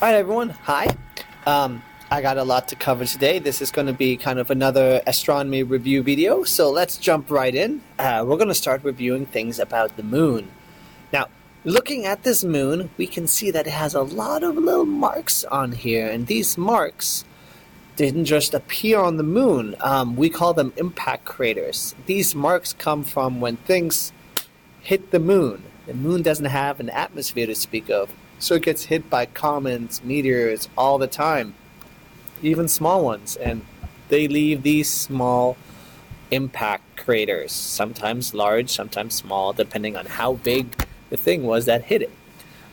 All right, everyone. Hi. I got a lot to cover today. This is going to be kind of another astronomy review video, so let's jump right in. We're going to start reviewing things about the moon. Now, looking at this moon, we can see that it has a lot of little marks on here, and these marks didn't just appear on the moon. We call them impact craters. These marks come from when things hit the moon. The moon doesn't have an atmosphere to speak of, so it gets hit by comets, meteors all the time, even small ones, and they leave these small impact craters, sometimes large, sometimes small, depending on how big the thing was that hit it.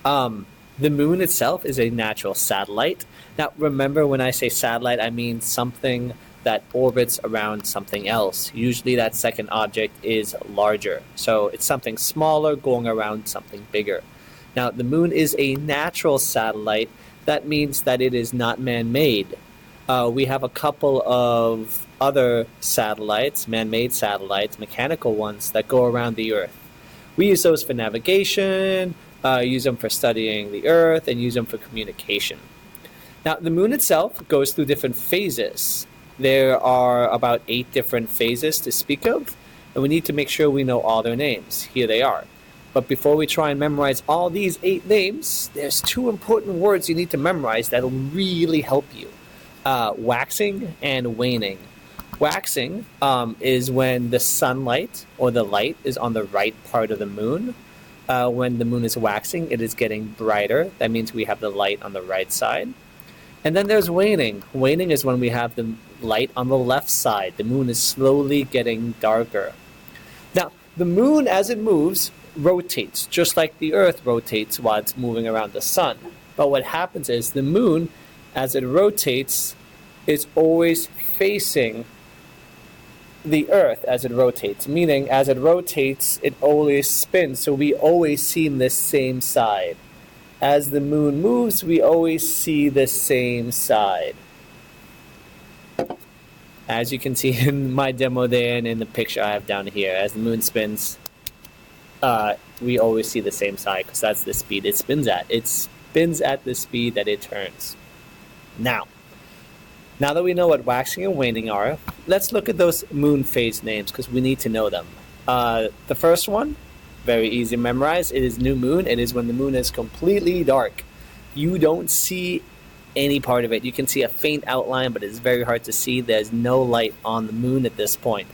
The moon itself is a natural satellite. Now, remember, when I say satellite, I mean something that orbits around something else. Usually that second object is larger, so it's something smaller going around something bigger. Now, the moon is a natural satellite. That means that it is not man-made. We have a couple of other satellites, man-made satellites, mechanical ones, that go around the Earth. We use those for navigation, use them for studying the Earth, and use them for communication. Now, the moon itself goes through different phases. There are about 8 different phases to speak of, and we need to make sure we know all their names. Here they are. But before we try and memorize all these 8 names, there's 2 important words you need to memorize that'll really help you. Waxing and waning. Waxing is when the sunlight or the light is on the right part of the moon. When the moon is waxing, it is getting brighter. That means we have the light on the right side. And then there's waning. Waning is when we have the light on the left side. The moon is slowly getting darker. Now, the moon, as it moves, rotates, just like the Earth rotates while it's moving around the sun. But what happens is the moon, as it rotates, is always facing the Earth as it rotates, meaning as it rotates, it always spins, so we always see the same side. As the moon moves, we always see the same side. As you can see in my demo there and in the picture I have down here, as the moon spins, we always see the same side because that's the speed it spins at. It spins at the speed that it turns. Now that we know what waxing and waning are, let's look at those moon phase names because we need to know them. The first one, very easy to memorize. It is new moon. It is when the moon is completely dark. You don't see any part of it. You can see a faint outline, but it's very hard to see. There's no light on the moon at this point.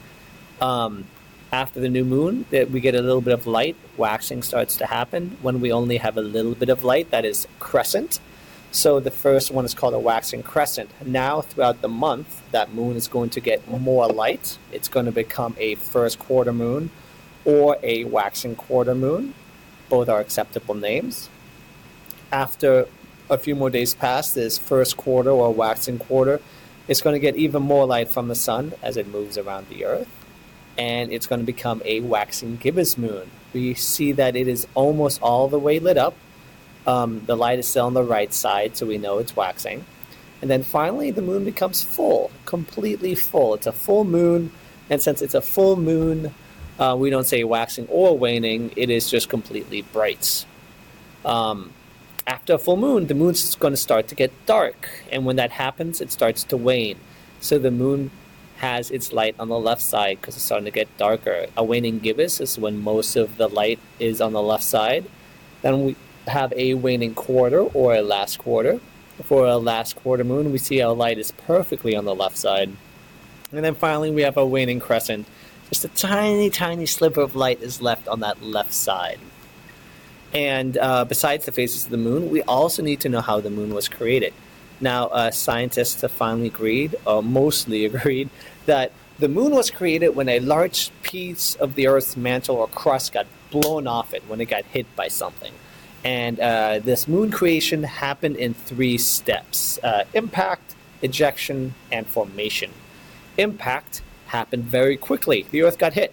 After the new moon, we get a little bit of light. Waxing starts to happen. When we only have a little bit of light, that is crescent. So the first one is called a waxing crescent. Now, throughout the month, that moon is going to get more light. It's going to become a first quarter moon or a waxing quarter moon. Both are acceptable names. After a few more days pass, this first quarter or waxing quarter, it's going to get even more light from the sun as it moves around the Earth. And it's going to become a waxing gibbous moon. We see that it is almost all the way lit up. The light is still on the right side, so we know it's waxing. And then finally, the moon becomes full, completely full. It's a full moon, and since it's a full moon, we don't say waxing or waning. It is just completely bright. After a full moon, the moon's going to start to get dark, and when that happens, it starts to wane. So the moon has its light on the left side because it's starting to get darker. A waning gibbous is when most of the light is on the left side. Then we have a waning quarter or a last quarter. For a last quarter moon, we see our light is perfectly on the left side. And then finally, we have a waning crescent. Just a tiny, tiny sliver of light is left on that left side. And besides the phases of the moon, we also need to know how the moon was created. Now, scientists have finally agreed, or mostly agreed, that the moon was created when a large piece of the Earth's mantle or crust got blown off it when it got hit by something. And this moon creation happened in 3 steps: impact, ejection, and formation. Impact happened very quickly. The Earth got hit.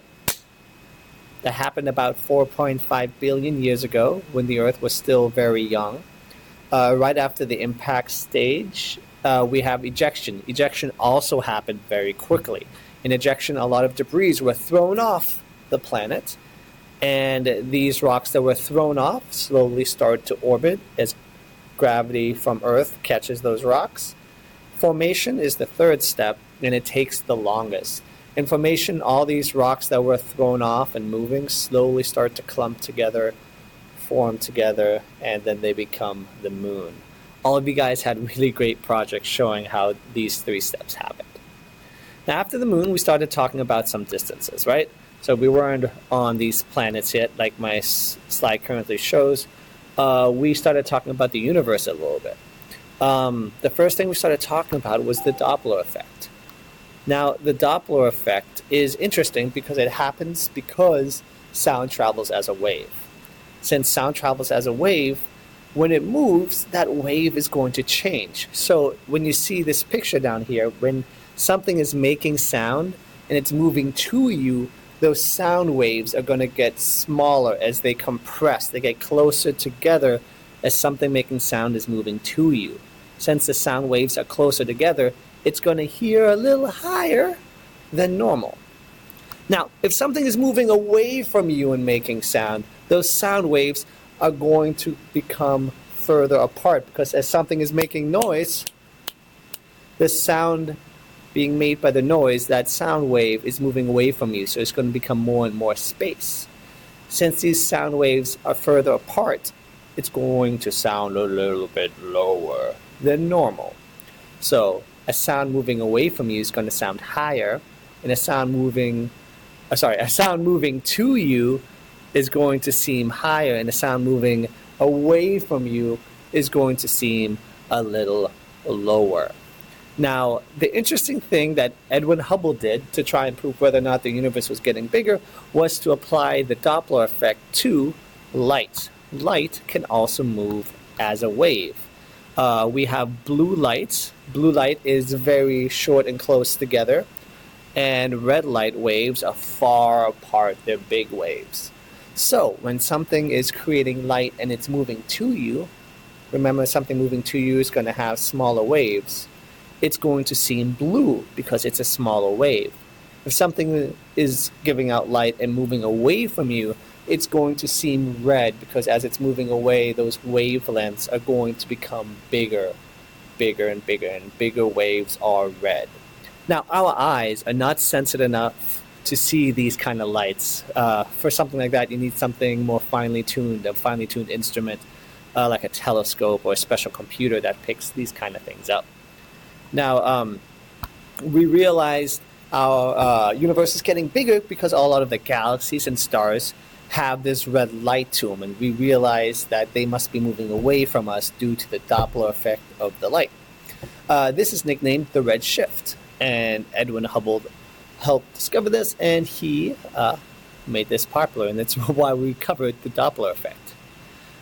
That happened about 4.5 billion years ago when the Earth was still very young. Right after the impact stage, we have ejection. Ejection also happened very quickly. In ejection, a lot of debris were thrown off the planet, and these rocks that were thrown off slowly start to orbit as gravity from Earth catches those rocks. Formation is the third step, and it takes the longest. In formation, all these rocks that were thrown off and moving slowly start to clump together, form together, and then they become the moon. All of you guys had really great projects showing how these three steps happened. Now, after the moon, we started talking about some distances, right? So we weren't on these planets yet, like my slide currently shows. We started talking about the universe a little bit. The first thing we started talking about was the Doppler effect. Now, the Doppler effect is interesting because it happens because sound travels as a wave. Since sound travels as a wave, when it moves, that wave is going to change. So when you see this picture down here, when something is making sound and it's moving to you, those sound waves are going to get smaller as they compress. They get closer together as something making sound is moving to you. Since the sound waves are closer together, it's going to hear a little higher than normal. Now, if something is moving away from you and making sound, those sound waves are going to become further apart because as something is making noise, the sound being made by the noise, that sound wave is moving away from you, so it's going to become more and more space. Since these sound waves are further apart, it's going to sound a little bit lower than normal. So a sound moving away from you is going to sound higher, and a sound moving to you is going to seem higher, and a sound moving away from you is going to seem a little lower. Now, the interesting thing that Edwin Hubble did to try and prove whether or not the universe was getting bigger was to apply the Doppler effect to light. Light can also move as a wave. We have blue light. Blue light is very short and close together, and red light waves are far apart. They're big waves. So when something is creating light and it's moving to you, remember something moving to you is going to have smaller waves. It's going to seem blue because it's a smaller wave. If something is giving out light and moving away from you, it's going to seem red because as it's moving away, those wavelengths are going to become bigger and bigger waves are red. Now, our eyes are not sensitive enough to see these kind of lights. For something like that, you need something more finely tuned, a finely tuned instrument like a telescope or a special computer that picks these kind of things up. Now, we realized our universe is getting bigger because a lot of the galaxies and stars have this red light to them, and we realized that they must be moving away from us due to the Doppler effect of the light. This is nicknamed the red shift, and Edwin Hubble helped discover this, and he made this popular, and that's why we covered the Doppler effect.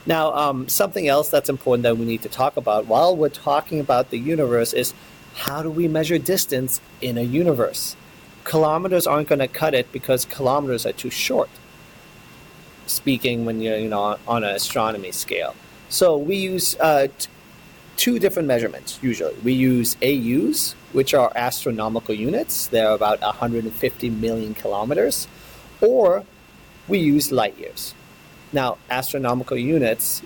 Now, something else that's important that we need to talk about while we're talking about the universe is how do we measure distance in a universe? Kilometers aren't going to cut it because kilometers are too short, speaking when you're on an astronomy scale. So we use two different measurements usually. We use AUs, which are astronomical units. They're about 150 million kilometers. Or we use light years. Now, astronomical units,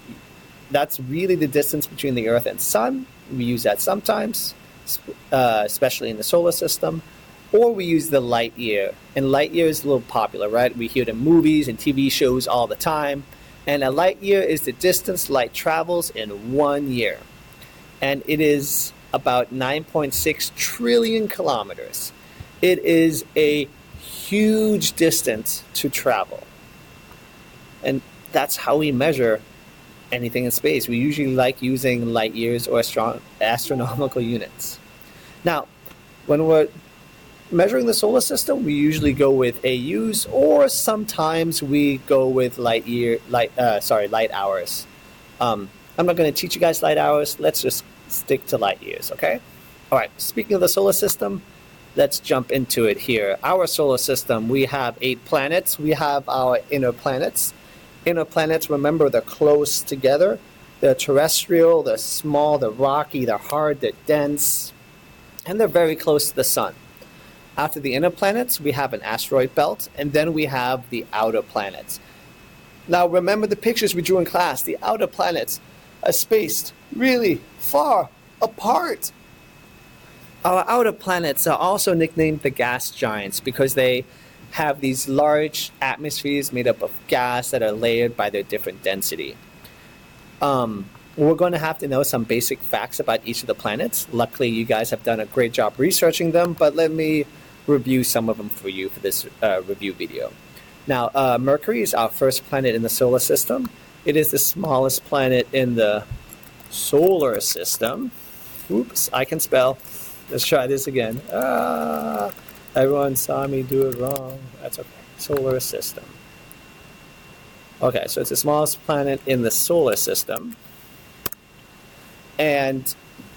that's really the distance between the Earth and Sun. We use that sometimes, especially in the solar system. Or we use the light year. And light year is a little popular, right? We hear it in movies and TV shows all the time. And a light year is the distance light travels in 1 year. And it is about 9.6 trillion kilometers. It is a huge distance to travel. And that's how we measure anything in space. We usually like using light years or astronomical units. Now, when we're measuring the solar system, we usually go with AUs, or sometimes we go with light hours. I'm not going to teach you guys light hours. Let's just stick to light years, okay? All right, speaking of the solar system, let's jump into it here. Our solar system, we have 8 planets. We have our inner planets. Inner planets, remember, they're close together. They're terrestrial, they're small, they're rocky, they're hard, they're dense, and they're very close to the sun. After the inner planets, we have an asteroid belt, and then we have the outer planets. Now, remember the pictures we drew in class. The outer planets are spaced really far apart. Our outer planets are also nicknamed the gas giants because they have these large atmospheres made up of gas that are layered by their different density. We're going to have to know some basic facts about each of the planets. Luckily, you guys have done a great job researching them, but let me review some of them for you for this review video. Now, Mercury is our first planet in the solar system. It is the smallest planet in the solar system. Oops, I can spell. Let's try this again. Everyone saw me do it wrong. That's okay. Solar system. Okay, so it's the smallest planet in the solar system. And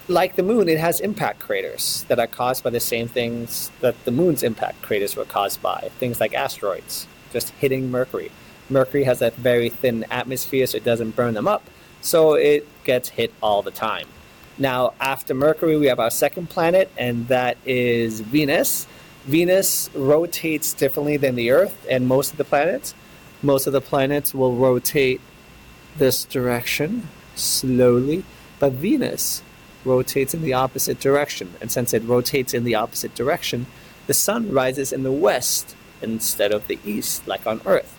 like the moon, it has impact craters that are caused by the same things that the moon's impact craters were caused by. Things like asteroids just hitting Mercury. Mercury has that very thin atmosphere, so it doesn't burn them up. So it gets hit all the time. Now, after Mercury, we have our second planet, and that is Venus. Venus rotates differently than the Earth and most of the planets. Most of the planets will rotate this direction slowly, but Venus rotates in the opposite direction. And since it rotates in the opposite direction, the sun rises in the west instead of the east, like on Earth.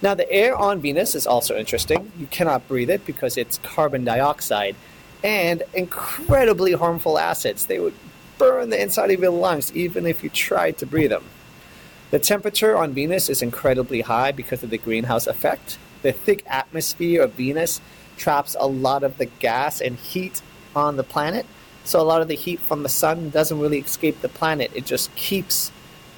Now, the air on Venus is also interesting. You cannot breathe it because it's carbon dioxide and incredibly harmful acids. They would burn the inside of your lungs even if you tried to breathe them. The temperature on Venus is incredibly high because of the greenhouse effect. The thick atmosphere of Venus traps a lot of the gas and heat on the planet. So a lot of the heat from the sun doesn't really escape the planet. It just keeps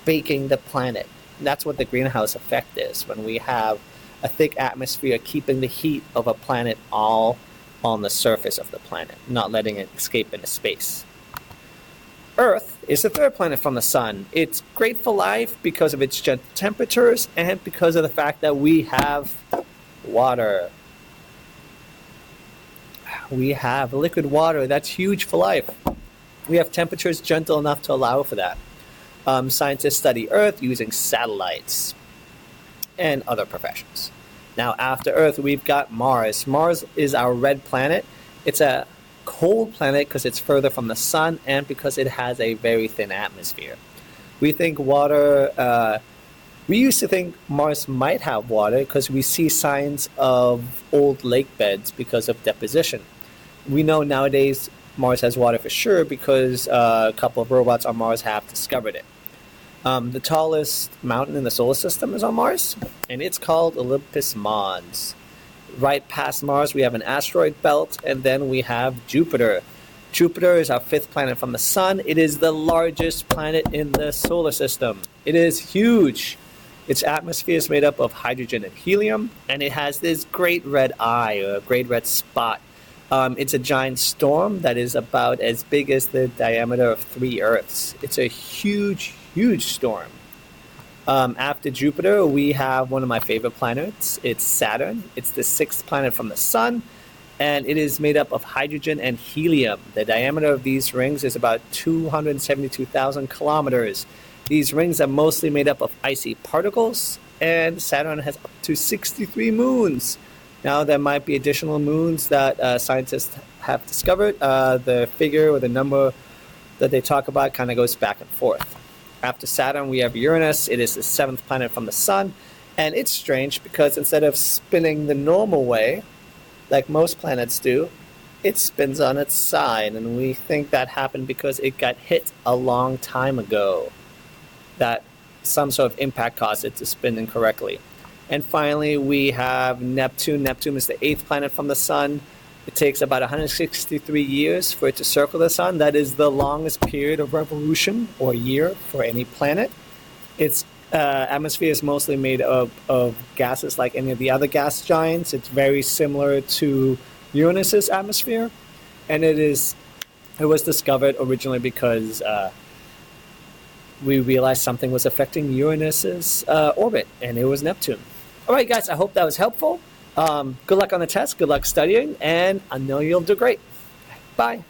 baking the planet. And that's what the greenhouse effect is, when we have a thick atmosphere keeping the heat of a planet all on the surface of the planet, not letting it escape into space. Earth is the third planet from the sun. It's great for life because of its gentle temperatures and because of the fact that we have water. We have liquid water. That's huge for life. We have temperatures gentle enough to allow for that. Scientists study Earth using satellites and other professions. Now, after Earth, we've got Mars. Mars is our red planet. It's a cold planet because it's further from the sun and because it has a very thin atmosphere. We think water, we used to think Mars might have water because we see signs of old lake beds because of deposition. We know nowadays Mars has water for sure because a couple of robots on Mars have discovered it. The tallest mountain in the solar system is on Mars, and it's called Olympus Mons. Right past Mars, we have an asteroid belt, and then we have Jupiter. Jupiter is our fifth planet from the sun. It is the largest planet in the solar system. It is huge. Its atmosphere is made up of hydrogen and helium, and it has this great red eye, or a great red spot. It's a giant storm that is about as big as the diameter of 3 Earths. It's a huge, huge storm. After Jupiter, we have one of my favorite planets. It's Saturn. It's the sixth planet from the sun, and it is made up of hydrogen and helium. The diameter of these rings is about 272,000 kilometers. These rings are mostly made up of icy particles, and Saturn has up to 63 moons. Now, there might be additional moons that scientists have discovered. The figure or the number that they talk about kind of goes back and forth. After Saturn, we have Uranus. It is the seventh planet from the sun, and it's strange because instead of spinning the normal way, like most planets do, it spins on its side, and we think that happened because it got hit a long time ago, that some sort of impact caused it to spin incorrectly. And finally, we have Neptune. Neptune is the eighth planet from the sun. It takes about 163 years for it to circle the sun. That is the longest period of revolution or year for any planet. Its atmosphere is mostly made of gases like any of the other gas giants. It's very similar to Uranus's atmosphere. And it was discovered originally because we realized something was affecting Uranus's orbit, and it was Neptune. All right, guys, I hope that was helpful. Good luck on the test. Good luck studying, and I know you'll do great. Bye.